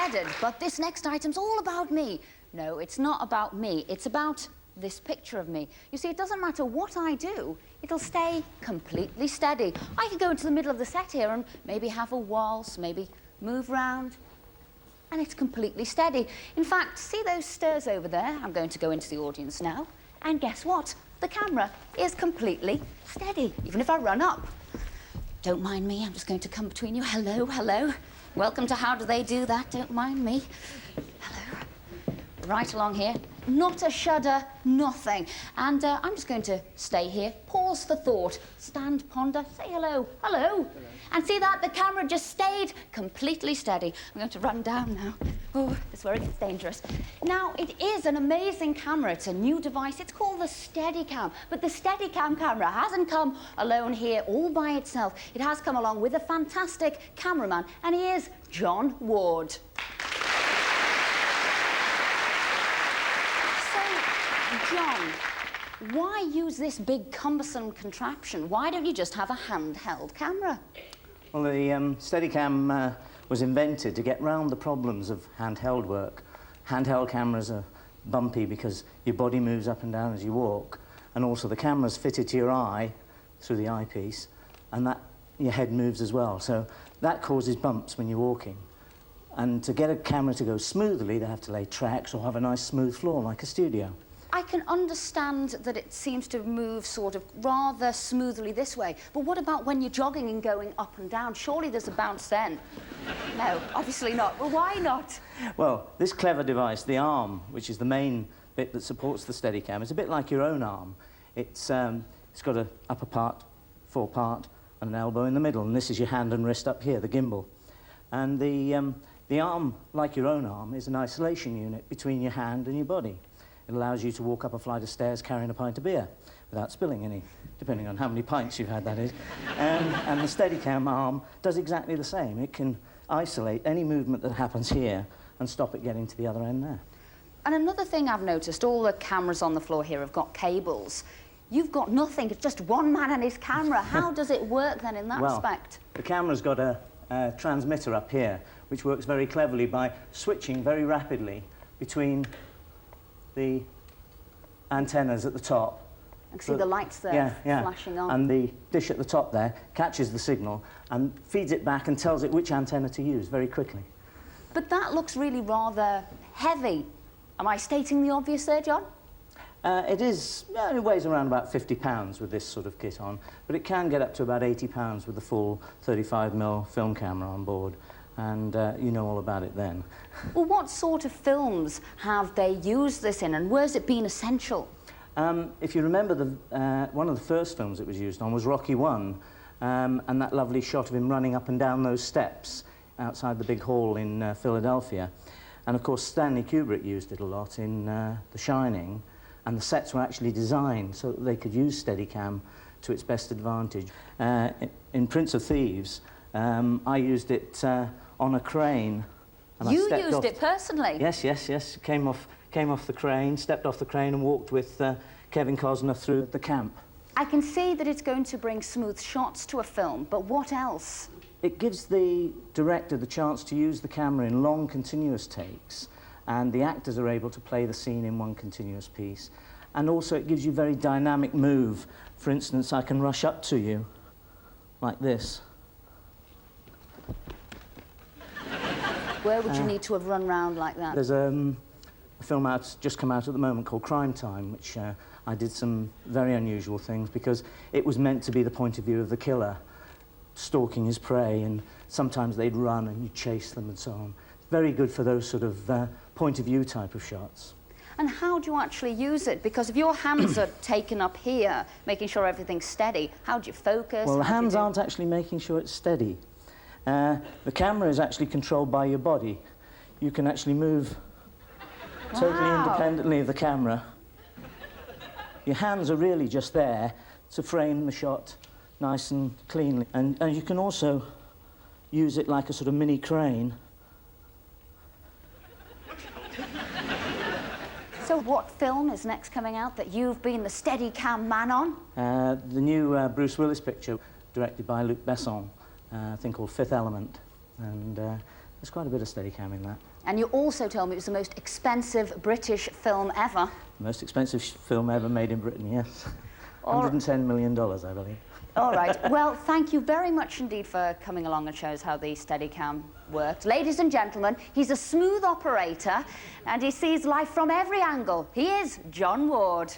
dreaded, but this next item's all about me. No, it's not about me. It's about this picture of me. You see, it doesn't matter what I do, it'll stay completely steady. I could go into the middle of the set here and maybe have a waltz, maybe move round, and it's completely steady. In fact, see those stairs over there? I'm going to go into the audience now, and guess what? The camera is completely steady, even if I run up. Don't mind me, I'm just going to come between you. Hello, hello. Welcome to How Do They Do That? Don't mind me. Hello. Right along here. Not a shudder, nothing. And I'm just going to stay here, pause for thought, stand, ponder, say hello, hello. Hello. And see that? The camera just stayed completely steady. I'm going to run down now. Oh, this is where it gets dangerous. Now, it is an amazing camera. It's a new device. It's called the Steadicam. But the Steadicam camera hasn't come alone here all by itself. It has come along with a fantastic cameraman, and he is Jahn Ward. John, why use this big cumbersome contraption? Why don't you just have a handheld camera? Well, the Steadicam was invented to get round the problems of handheld work. Handheld cameras are bumpy because your body moves up and down as you walk, and also the camera's fitted to your eye through the eyepiece, and that your head moves as well. So that causes bumps when you're walking. And to get a camera to go smoothly, they have to lay tracks or have a nice smooth floor like a studio. I can understand that it seems to move sort of rather smoothly this way, but what about when you're jogging and going up and down? Surely there's a bounce then. No, obviously not. Well, why not? Well, this clever device, the arm, which is the main bit that supports the Steadicam, is a bit like your own arm. It's got an upper part, forepart, and an elbow in the middle, and this is your hand and wrist up here, the gimbal. And the arm, like your own arm, is an isolation unit between your hand and your body. It allows you to walk up a flight of stairs carrying a pint of beer without spilling any, depending on how many pints you've had, that is. And the Steadicam arm does exactly the same. It can isolate any movement that happens here and stop it getting to the other end there. And another thing I've noticed, all the cameras on the floor here have got cables. You've got nothing, it's just one man and his camera. How does it work then in that respect? The camera's got a transmitter up here, which works very cleverly by switching very rapidly between the antennas at the top. I can see the lights there flashing on. And the dish at the top there catches the signal and feeds it back and tells it which antenna to use very quickly. But that looks really rather heavy. Am I stating the obvious there, John? It is, it weighs around about 50 pounds with this sort of kit on, but it can get up to about 80 pounds with the full 35mm film camera on board. And you know all about it then. Well, what sort of films have they used this in, and where's it been essential? If you remember, one of the first films it was used on was Rocky I, and that lovely shot of him running up and down those steps outside the big hall in Philadelphia. And of course, Stanley Kubrick used it a lot in The Shining, and the sets were actually designed so that they could use Steadicam to its best advantage. In Prince of Thieves, I used it on a crane. And you used it personally? Yes, yes, yes. Came off the crane, stepped off the crane and walked with Kevin Costner through the camp. I can see that it's going to bring smooth shots to a film, but what else? It gives the director the chance to use the camera in long, continuous takes, and the actors are able to play the scene in one continuous piece. And also it gives you very dynamic move. For instance, I can rush up to you like this. Where would you need to have run round like that? There's a film just come out at the moment called Crime Time, which I did some very unusual things because it was meant to be the point of view of the killer stalking his prey, and sometimes they'd run and you'd chase them and so on. Very good for those sort of point of view type of shots. And how do you actually use it? Because if your hands are taken up here, making sure everything's steady, how do you focus? Well, the hands aren't actually making sure it's steady. The camera is actually controlled by your body. You can actually move totally independently of the camera. Your hands are really just there to frame the shot nice and cleanly. And you can also use it like a sort of mini crane. So what film is next coming out that you've been the Steadicam man on? The new Bruce Willis picture, directed by Luc Besson. A thing called Fifth Element, and There's quite a bit of Steadicam in that. And you also told me it was the most expensive British film ever. Most expensive film ever made in Britain, yes. All $110 million, I believe. All right. Well, thank you very much indeed for coming along and showing us how the Steadicam worked. Ladies and gentlemen, he's a smooth operator and he sees life from every angle. He is Jahn Ward.